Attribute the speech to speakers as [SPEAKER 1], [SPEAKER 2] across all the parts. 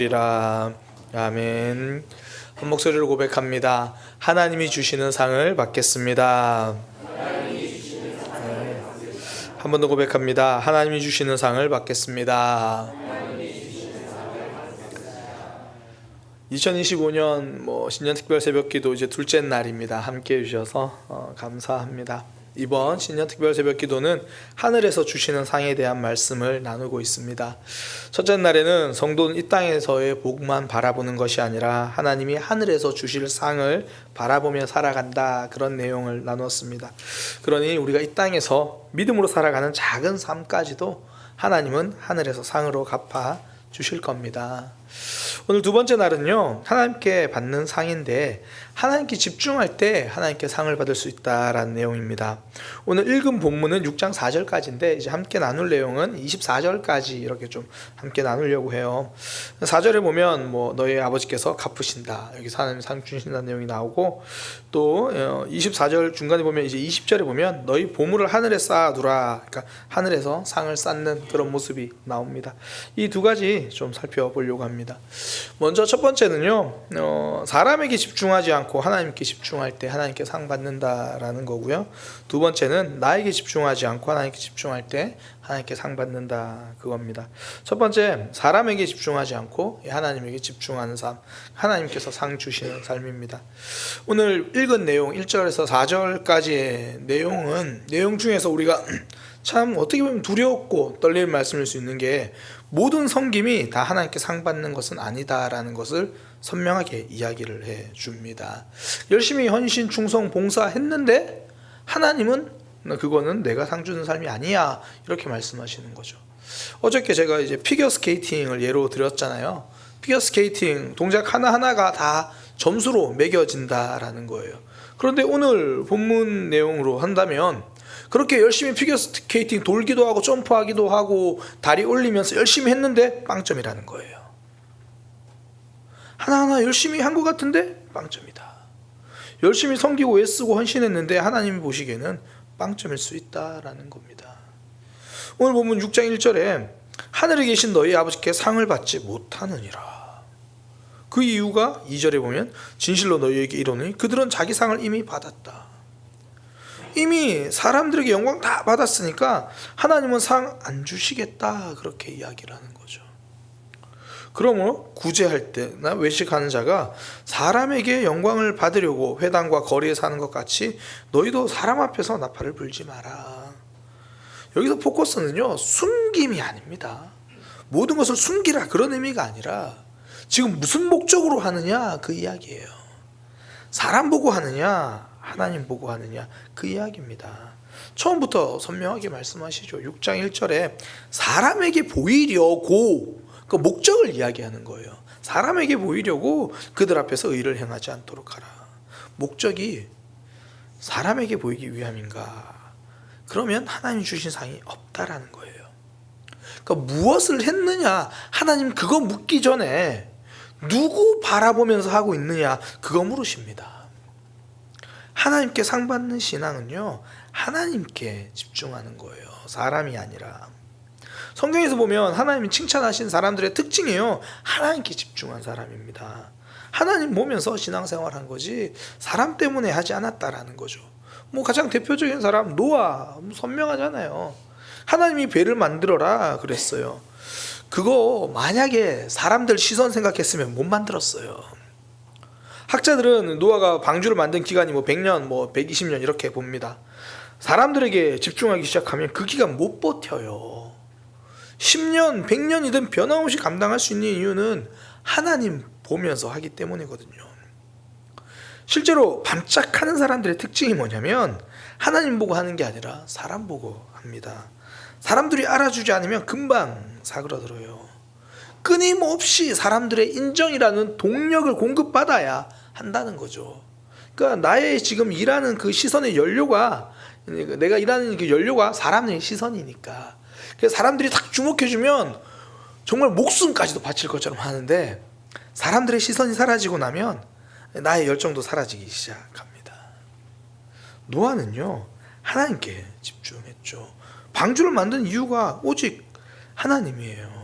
[SPEAKER 1] 이라 아멘. 한 목소리로 고백합니다. 하나님이 주시는 상을 받겠습니다. 한 번 더 고백합니다. 하나님이 주시는 상을 받겠습니다. 2025년 신년 특별 새벽기도 이제 둘째 날입니다. 함께 해주셔서 감사합니다. 이번 신년 특별 새벽기도는 하늘에서 주시는 상에 대한 말씀을 나누고 있습니다. 첫째 날에는 성도는 이 땅에서의 복만 바라보는 것이 아니라 하나님이 하늘에서 주실 상을 바라보며 살아간다, 그런 내용을 나누었습니다. 그러니 우리가 이 땅에서 믿음으로 살아가는 작은 삶까지도 하나님은 하늘에서 상으로 갚아 주실 겁니다. 오늘 두 번째 날은요, 하나님께 받는 상인데 하나님께 집중할 때 하나님께 상을 받을 수 있다라는 내용입니다. 오늘 읽은 본문은 6장 4절까지인데 이제 함께 나눌 내용은 24절까지 이렇게 좀 함께 나누려고 해요. 4절에 보면 너희 아버지께서 갚으신다, 여기서 하나님 상 주신다는 내용이 나오고, 또 24절 중간에 보면 이제 20절에 보면 너희 보물을 하늘에 쌓아두라, 그러니까 하늘에서 상을 쌓는 그런 모습이 나옵니다. 이 두 가지 좀 살펴보려고 합니다. 먼저 첫 번째는요, 사람에게 집중하지 않고 하나님께 집중할 때 하나님께 상 받는다라는 거고요. 두 번째는 나에게 집중하지 않고 하나님께 집중할 때 하나님께 상 받는다, 그겁니다. 첫 번째, 사람에게 집중하지 않고 하나님에게 집중하는 삶, 하나님께서 상 주시는 삶입니다. 오늘 읽은 내용 1절에서 4절까지의 내용 중에서 우리가 참 어떻게 보면 두렵고 떨리는 말씀일 수 있는 게, 모든 섬김이 다 하나님께 상 받는 것은 아니다라는 것을 선명하게 이야기를 해 줍니다. 열심히 헌신, 충성, 봉사했는데 하나님은 그거는 내가 상 주는 삶이 아니야, 이렇게 말씀하시는 거죠. 어저께 제가 이제 피겨 스케이팅을 예로 들었잖아요. 피겨 스케이팅 동작 하나하나가 다 점수로 매겨진다라는 거예요. 그런데 오늘 본문 내용으로 한다면, 그렇게 열심히 피겨 스케이팅 돌기도 하고 점프하기도 하고 다리 올리면서 열심히 했는데 빵점이라는 거예요. 하나하나 열심히 한 것 같은데 빵점이다. 열심히 섬기고 애쓰고 헌신했는데 하나님이 보시기에는 빵점일 수 있다라는 겁니다. 오늘 보면 6장 1절에 하늘에 계신 너희 아버지께 상을 받지 못하느니라. 그 이유가 2절에 보면 진실로 너희에게 이르노니 그들은 자기 상을 이미 받았다. 이미 사람들에게 영광 다 받았으니까 하나님은 상 안 주시겠다, 그렇게 이야기를 하는 거죠. 그러므로 구제할 때나 외식하는 자가 사람에게 영광을 받으려고 회당과 거리에 사는 것 같이 너희도 사람 앞에서 나팔을 불지 마라. 여기서 포커스는요, 숨김이 아닙니다. 모든 것을 숨기라, 그런 의미가 아니라 지금 무슨 목적으로 하느냐, 그 이야기예요. 사람 보고 하느냐, 하나님 보고 하느냐, 그 이야기입니다. 처음부터 선명하게 말씀하시죠. 6장 1절에 사람에게 보이려고, 그 목적을 이야기하는 거예요. 사람에게 보이려고 그들 앞에서 의를 행하지 않도록 하라. 목적이 사람에게 보이기 위함인가? 그러면 하나님 주신 상이 없다라는 거예요. 그러니까 무엇을 했느냐, 하나님 그거 묻기 전에 누구 바라보면서 하고 있느냐, 그거 물으십니다. 하나님께 상 받는 신앙은요, 하나님께 집중하는 거예요. 사람이 아니라. 성경에서 보면 하나님이 칭찬하신 사람들의 특징이에요. 하나님께 집중한 사람입니다. 하나님 보면서 신앙생활한 거지 사람 때문에 하지 않았다라는 거죠. 가장 대표적인 사람 노아, 선명하잖아요. 하나님이 배를 만들어라 그랬어요. 그거 만약에 사람들 시선 생각했으면 못 만들었어요. 학자들은 노아가 방주를 만든 기간이 100년, 120년 이렇게 봅니다. 사람들에게 집중하기 시작하면 그 기간 못 버텨요. 10년, 100년이든 변함없이 감당할 수 있는 이유는 하나님 보면서 하기 때문이거든요. 실제로 반짝하는 사람들의 특징이 뭐냐면 하나님 보고 하는 게 아니라 사람 보고 합니다. 사람들이 알아주지 않으면 금방 사그러들어요. 끊임없이 사람들의 인정이라는 동력을 공급받아야 한다는 거죠. 그러니까 나의 지금 일하는 그 시선의 연료가, 내가 일하는 그 연료가 사람의 시선이니까, 그래서 사람들이 딱 주목해주면 정말 목숨까지도 바칠 것처럼 하는데, 사람들의 시선이 사라지고 나면 나의 열정도 사라지기 시작합니다. 노아는요, 하나님께 집중했죠. 방주를 만든 이유가 오직 하나님이에요.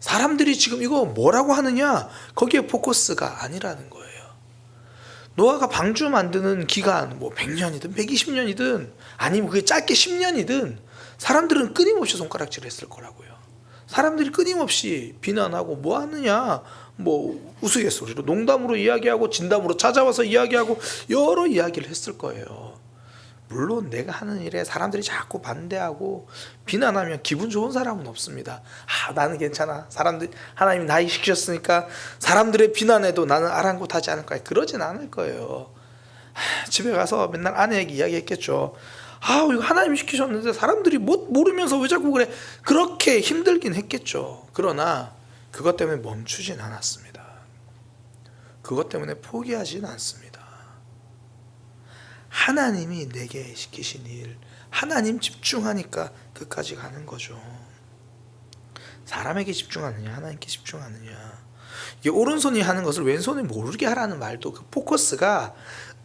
[SPEAKER 1] 사람들이 지금 이거 뭐라고 하느냐, 거기에 포커스가 아니라는 거예요. 노아가 방주 만드는 기간 뭐 100년이든 120년이든 아니면 그게 짧게 10년이든 사람들은 끊임없이 손가락질을 했을 거라고요. 사람들이 끊임없이 비난하고 뭐 하느냐, 뭐 우스갯소리로 농담으로 이야기하고 진담으로 찾아와서 이야기하고 여러 이야기를 했을 거예요. 물론 내가 하는 일에 사람들이 자꾸 반대하고 비난하면 기분 좋은 사람은 없습니다. 나는 괜찮아, 사람들 하나님이 나 시키셨으니까 사람들의 비난에도 나는 아랑곳하지 않을 거야, 그러진 않을 거예요. 집에 가서 맨날 아내에게 이야기했겠죠. 이거 하나님이 시키셨는데 사람들이 모르면서 왜 자꾸 그래, 그렇게 힘들긴 했겠죠. 그러나 그것 때문에 멈추진 않았습니다. 그것 때문에 포기하진 않습니다. 하나님이 내게 시키신 일, 하나님 집중하니까 끝까지 가는 거죠. 사람에게 집중하느냐, 하나님께 집중하느냐. 이게 오른손이 하는 것을 왼손이 모르게 하라는 말도 그 포커스가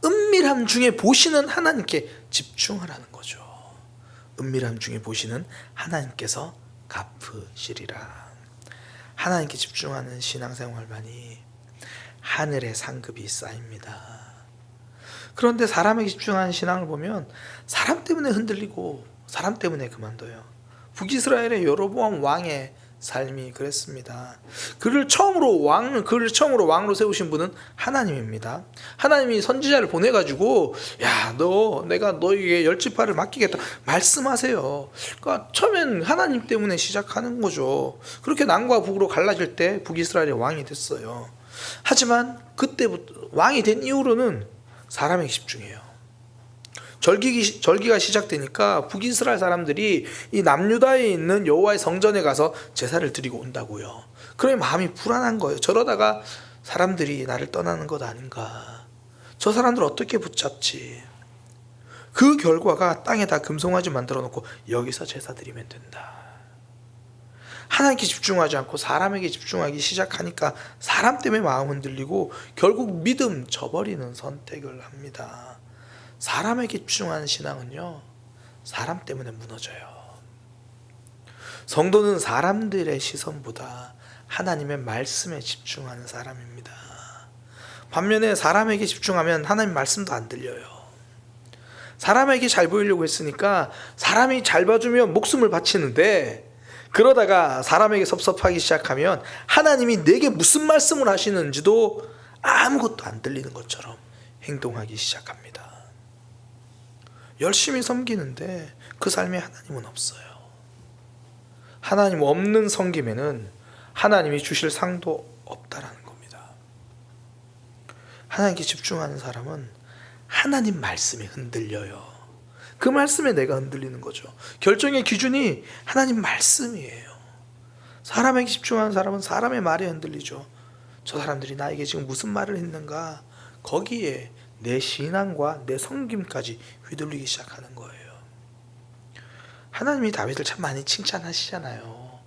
[SPEAKER 1] 은밀함 중에 보시는 하나님께 집중하라는 거죠. 은밀함 중에 보시는 하나님께서 갚으시리라. 하나님께 집중하는 신앙생활만이 하늘의 상급이 쌓입니다. 그런데 사람에게 집중하는 신앙을 보면 사람 때문에 흔들리고 사람 때문에 그만둬요. 북이스라엘의 여로보암 왕의 삶이 그랬습니다. 그를 처음으로 왕으로 세우신 분은 하나님입니다. 하나님이 선지자를 보내가지고 내가 너에게 10지파를 맡기겠다 말씀하세요. 그러니까 처음엔 하나님 때문에 시작하는 거죠. 그렇게 남과 북으로 갈라질 때 북이스라엘의 왕이 됐어요. 하지만 그때부터 왕이 된 이후로는 사람에게 집중해요. 절기가 시작되니까 북이스라엘 사람들이 이 남유다에 있는 여호와의 성전에 가서 제사를 드리고 온다고요. 그러면 마음이 불안한 거예요. 저러다가 사람들이 나를 떠나는 것 아닌가, 저 사람들 어떻게 붙잡지. 그 결과가 땅에다 금송아지 만들어 놓고 여기서 제사 드리면 된다. 하나님께 집중하지 않고 사람에게 집중하기 시작하니까 사람 때문에 마음 흔들리고 결국 믿음 저버리는 선택을 합니다. 사람에게 집중하는 신앙은요, 사람 때문에 무너져요. 성도는 사람들의 시선보다 하나님의 말씀에 집중하는 사람입니다. 반면에 사람에게 집중하면 하나님 말씀도 안 들려요. 사람에게 잘 보이려고 했으니까 사람이 잘 봐주면 목숨을 바치는데, 그러다가 사람에게 섭섭하기 시작하면 하나님이 내게 무슨 말씀을 하시는지도 아무것도 안 들리는 것처럼 행동하기 시작합니다. 열심히 섬기는데 그 삶에 하나님은 없어요. 하나님 없는 섬김에는 하나님이 주실 상도 없다라는 겁니다. 하나님께 집중하는 사람은 하나님 말씀에 흔들려요. 그 말씀에 내가 흔들리는 거죠. 결정의 기준이 하나님 말씀이에요. 사람에게 집중하는 사람은 사람의 말에 흔들리죠. 저 사람들이 나에게 지금 무슨 말을 했는가, 거기에 내 신앙과 내 섬김까지 휘둘리기 시작하는 거예요. 하나님이 다윗을 참 많이 칭찬하시잖아요.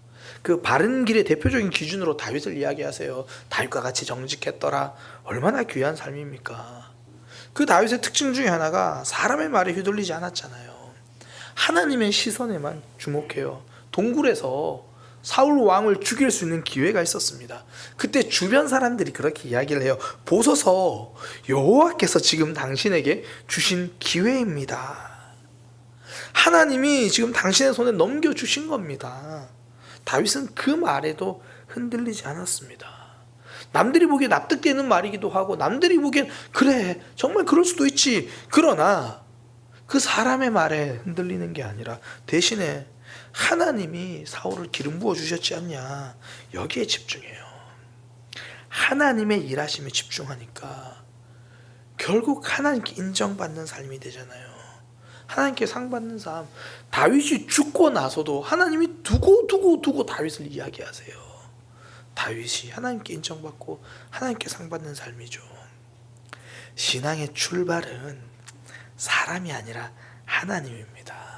[SPEAKER 1] 그 바른 길의 대표적인 기준으로 다윗을 이야기하세요. 다윗과 같이 정직했더라. 얼마나 귀한 삶입니까? 그 다윗의 특징 중에 하나가 사람의 말에 휘둘리지 않았잖아요. 하나님의 시선에만 주목해요. 동굴에서 사울 왕을 죽일 수 있는 기회가 있었습니다. 그때 주변 사람들이 그렇게 이야기를 해요. 보소서, 여호와께서 지금 당신에게 주신 기회입니다. 하나님이 지금 당신의 손에 넘겨주신 겁니다. 다윗은 그 말에도 흔들리지 않았습니다. 남들이 보기에 납득되는 말이기도 하고 남들이 보기엔 그래 정말 그럴 수도 있지, 그러나 그 사람의 말에 흔들리는 게 아니라 대신에 하나님이 사울을 기름 부어 주셨지 않냐, 여기에 집중해요. 하나님의 일하심에 집중하니까 결국 하나님께 인정받는 삶이 되잖아요. 하나님께 상 받는 삶. 다윗이 죽고 나서도 하나님이 두고 다윗을 이야기하세요. 다윗이 하나님께 인정받고 하나님께 상 받는 삶이죠. 신앙의 출발은 사람이 아니라 하나님입니다.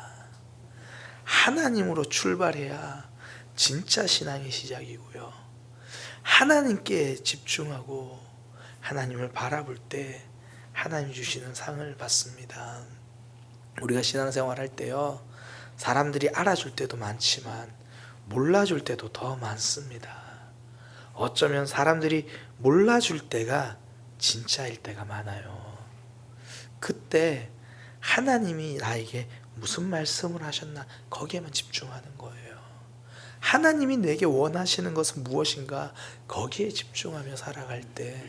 [SPEAKER 1] 하나님으로 출발해야 진짜 신앙의 시작이고요. 하나님께 집중하고 하나님을 바라볼 때 하나님 주시는 상을 받습니다. 우리가 신앙생활 할 때요, 사람들이 알아줄 때도 많지만 몰라줄 때도 더 많습니다. 어쩌면 사람들이 몰라줄 때가 진짜일 때가 많아요. 그때 하나님이 나에게 무슨 말씀을 하셨나 거기에만 집중하는 거예요. 하나님이 내게 원하시는 것은 무엇인가 거기에 집중하며 살아갈 때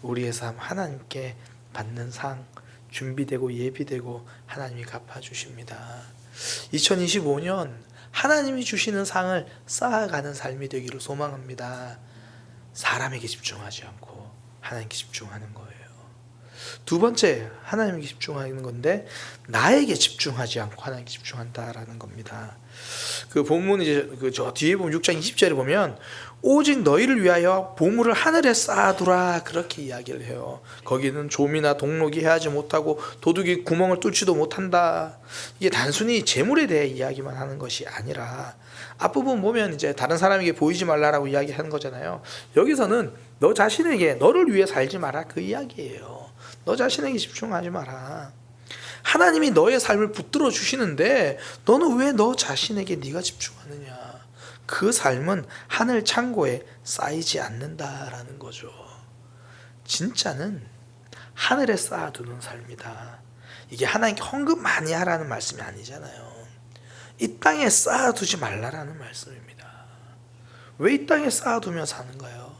[SPEAKER 1] 우리의 삶 하나님께 받는 상 준비되고 예비되고 하나님이 갚아주십니다. 2025년 하나님이 주시는 상을 쌓아가는 삶이 되기를 소망합니다. 사람에게 집중하지 않고 하나님께 집중하는 거예요. 두 번째, 하나님에게 집중하는 건데 나에게 집중하지 않고 하나님께 집중한다라는 겁니다. 그 본문 이제 저 뒤에 보면 6장 20절에 보면 오직 너희를 위하여 보물을 하늘에 쌓아두라 그렇게 이야기를 해요. 거기는 좀이나 동록이 해하지 못하고 도둑이 구멍을 뚫지도 못한다. 이게 단순히 재물에 대해 이야기만 하는 것이 아니라 앞부분 보면 이제 다른 사람에게 보이지 말라라고 이야기하는 거잖아요. 여기서는 너 자신에게 너를 위해 살지 마라 그 이야기예요. 너 자신에게 집중하지 마라. 하나님이 너의 삶을 붙들어 주시는데 너는 왜 너 자신에게 네가 집중하느냐. 그 삶은 하늘 창고에 쌓이지 않는다라는 거죠. 진짜는 하늘에 쌓아두는 삶이다. 이게 하나님께 헌금 많이 하라는 말씀이 아니잖아요. 이 땅에 쌓아두지 말라라는 말씀입니다. 왜 이 땅에 쌓아두며 사는가요?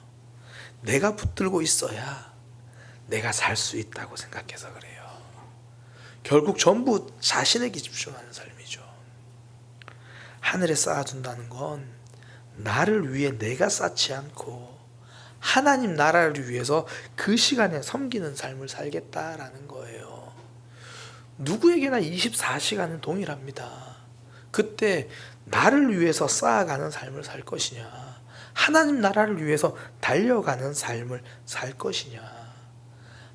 [SPEAKER 1] 내가 붙들고 있어야 내가 살 수 있다고 생각해서 그래요. 결국 전부 자신에게 집중하는 삶이죠. 하늘에 쌓아둔다는 건 나를 위해 내가 쌓지 않고 하나님 나라를 위해서 그 시간에 섬기는 삶을 살겠다라는 거예요. 누구에게나 24시간은 동일합니다. 그때 나를 위해서 쌓아가는 삶을 살 것이냐, 하나님 나라를 위해서 달려가는 삶을 살 것이냐.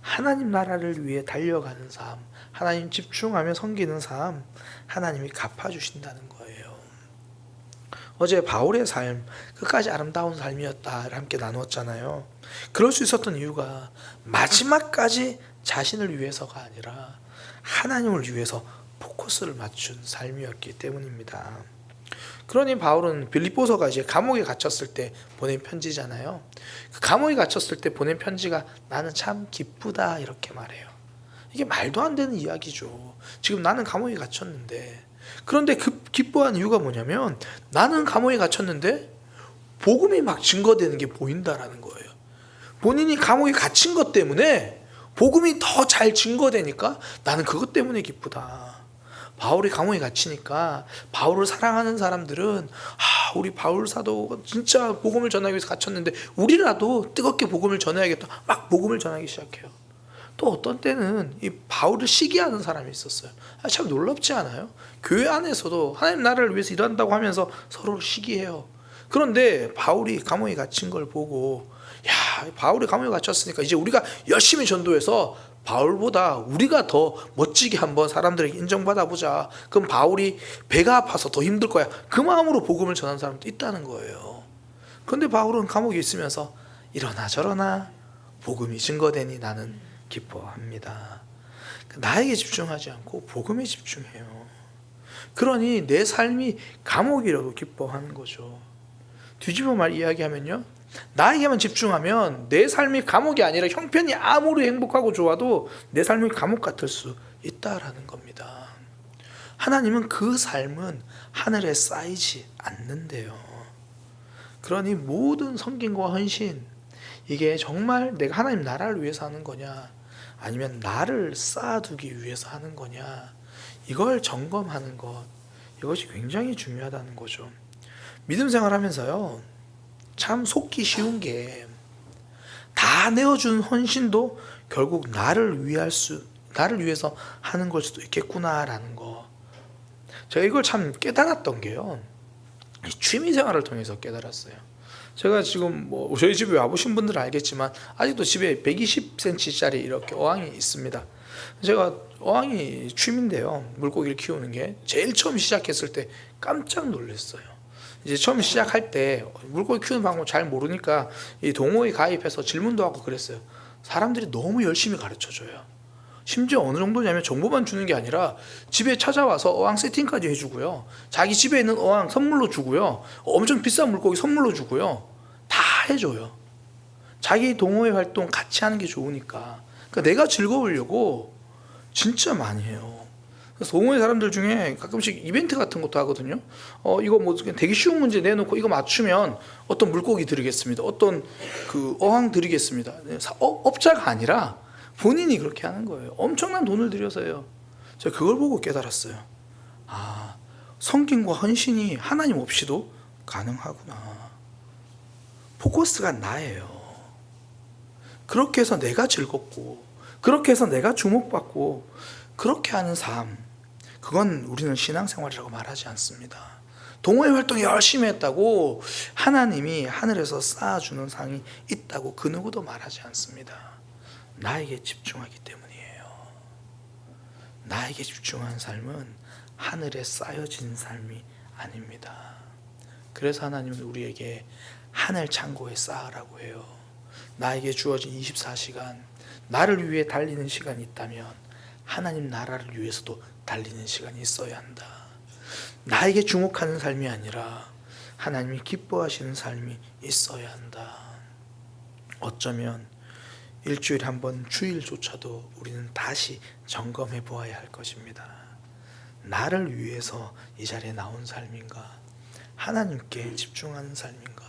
[SPEAKER 1] 하나님 나라를 위해 달려가는 삶, 하나님 집중하며 섬기는 삶, 하나님이 갚아주신다는 거예요. 어제 바울의 삶, 끝까지 아름다운 삶이었다를 함께 나누었잖아요. 그럴 수 있었던 이유가 마지막까지 자신을 위해서가 아니라 하나님을 위해서 포커스를 맞춘 삶이었기 때문입니다. 그러니 바울은 빌립보서가 이제 감옥에 갇혔을 때 보낸 편지잖아요. 그 감옥에 갇혔을 때 보낸 편지가 나는 참 기쁘다 이렇게 말해요. 이게 말도 안 되는 이야기죠. 지금 나는 감옥에 갇혔는데, 그런데 그 기뻐하는 이유가 뭐냐면 나는 감옥에 갇혔는데 복음이 막 증거되는 게 보인다라는 거예요. 본인이 감옥에 갇힌 것 때문에 복음이 더 잘 증거되니까 나는 그것 때문에 기쁘다. 바울이 감옥에 갇히니까 바울을 사랑하는 사람들은 우리 바울 사도가 진짜 복음을 전하기 위해서 갇혔는데 우리라도 뜨겁게 복음을 전해야겠다. 막 복음을 전하기 시작해요. 또 어떤 때는 이 바울을 시기하는 사람이 있었어요. 참 놀랍지 않아요? 교회 안에서도 하나님 나라를 위해서 일한다고 하면서 서로 시기해요. 그런데 바울이 감옥에 갇힌 걸 보고 바울이 감옥에 갇혔으니까 이제 우리가 열심히 전도해서 바울보다 우리가 더 멋지게 한번 사람들에게 인정받아 보자. 그럼 바울이 배가 아파서 더 힘들 거야. 그 마음으로 복음을 전하는 사람도 있다는 거예요. 그런데 바울은 감옥에 있으면서 이러나 저러나 복음이 증거되니 나는 기뻐합니다. 나에게 집중하지 않고 복음에 집중해요. 그러니 내 삶이 감옥이라도 기뻐하는 거죠. 뒤집어 말 이야기하면요, 나에게만 집중하면 내 삶이 감옥이 아니라 형편이 아무리 행복하고 좋아도 내 삶이 감옥 같을 수 있다라는 겁니다. 하나님은 그 삶은 하늘에 쌓이지 않는데요. 그러니 모든 섬김과 헌신, 이게 정말 내가 하나님 나라를 위해서 하는 거냐 아니면 나를 쌓아두기 위해서 하는 거냐, 이걸 점검하는 것, 이것이 굉장히 중요하다는 거죠. 믿음 생활하면서요, 참 속기 쉬운 게 다 내어준 헌신도 결국 나를 위해서 하는 걸 수도 있겠구나라는 거. 제가 이걸 참 깨달았던 게요, 취미 생활을 통해서 깨달았어요. 제가 지금 저희 집에 와보신 분들은 알겠지만 아직도 집에 120cm짜리 이렇게 어항이 있습니다. 제가 어항이 취미인데요, 물고기를 키우는 게 제일 처음 시작했을 때 깜짝 놀랐어요. 이제 처음 시작할 때 물고기 키우는 방법 잘 모르니까 이 동호회 가입해서 질문도 하고 그랬어요. 사람들이 너무 열심히 가르쳐줘요. 심지어 어느 정도냐면 정보만 주는 게 아니라 집에 찾아와서 어항 세팅까지 해주고요, 자기 집에 있는 어항 선물로 주고요, 엄청 비싼 물고기 선물로 주고요, 다 해줘요. 자기 동호회 활동 같이 하는 게 좋으니까. 그러니까 내가 즐거우려고 진짜 많이 해요. 그래서 동호회 사람들 중에 가끔씩 이벤트 같은 것도 하거든요. 이거 뭐 되게 쉬운 문제 내놓고 이거 맞추면 어떤 물고기 드리겠습니다. 어떤 그 어항 드리겠습니다. 업자가 아니라 본인이 그렇게 하는 거예요. 엄청난 돈을 들여서요. 제가 그걸 보고 깨달았어요. 아, 성김과 헌신이 하나님 없이도 가능하구나. 포커스가 나예요. 그렇게 해서 내가 즐겁고, 그렇게 해서 내가 주목받고, 그렇게 하는 삶, 그건 우리는 신앙생활이라고 말하지 않습니다. 동호회 활동 열심히 했다고 하나님이 하늘에서 쌓아주는 상이 있다고 그 누구도 말하지 않습니다. 나에게 집중하기 때문이에요. 나에게 집중한 삶은 하늘에 쌓여진 삶이 아닙니다. 그래서 하나님은 우리에게 하늘 창고에 쌓으라고 해요. 나에게 주어진 24시간, 나를 위해 달리는 시간이 있다면 하나님 나라를 위해서도 달리는 시간이 있어야 한다. 나에게 주목하는 삶이 아니라 하나님이 기뻐하시는 삶이 있어야 한다. 어쩌면 일주일에 한 번 주일조차도 우리는 다시 점검해 보아야 할 것입니다. 나를 위해서 이 자리에 나온 삶인가? 하나님께 집중하는 삶인가?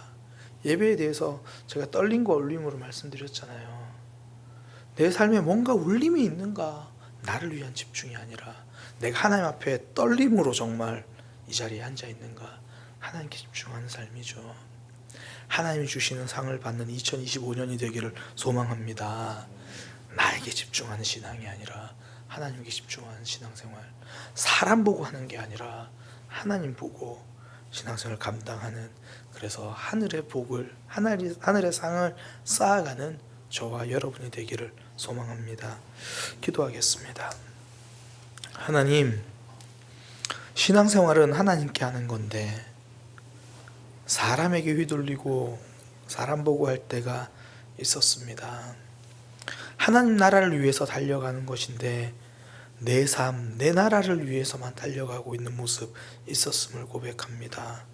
[SPEAKER 1] 예배에 대해서 제가 떨림과 울림으로 말씀드렸잖아요. 내 삶에 뭔가 울림이 있는가? 나를 위한 집중이 아니라 내가 하나님 앞에 떨림으로 정말 이 자리에 앉아 있는가? 하나님께 집중하는 삶이죠. 하나님이 주시는 상을 받는 2025년이 되기를 소망합니다. 나에게 집중하는 신앙이 아니라 하나님께 집중하는 신앙생활. 사람 보고 하는 게 아니라 하나님 보고 신앙생활을 감당하는, 그래서 하늘의 복을, 하늘의 상을 쌓아가는 저와 여러분이 되기를 소망합니다. 기도하겠습니다. 하나님, 신앙생활은 하나님께 하는 건데 사람에게 휘둘리고 사람 보고 할 때가 있었습니다. 하나님 나라를 위해서 달려가는 것인데 내 삶, 내 나라를 위해서만 달려가고 있는 모습 있었음을 고백합니다.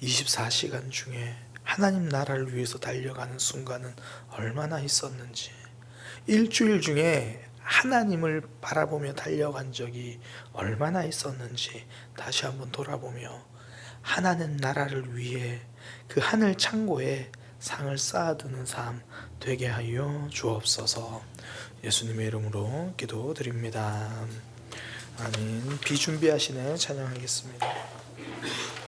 [SPEAKER 1] 24시간 중에 하나님 나라를 위해서 달려가는 순간은 얼마나 있었는지, 일주일 중에 하나님을 바라보며 달려간 적이 얼마나 있었는지 다시 한번 돌아보며 하나님 나라를 위해 그 하늘 창고에 상을 쌓아두는 삶 되게 하여 주옵소서. 예수님의 이름으로 기도드립니다. 아멘. 비준비하시네 찬양하겠습니다.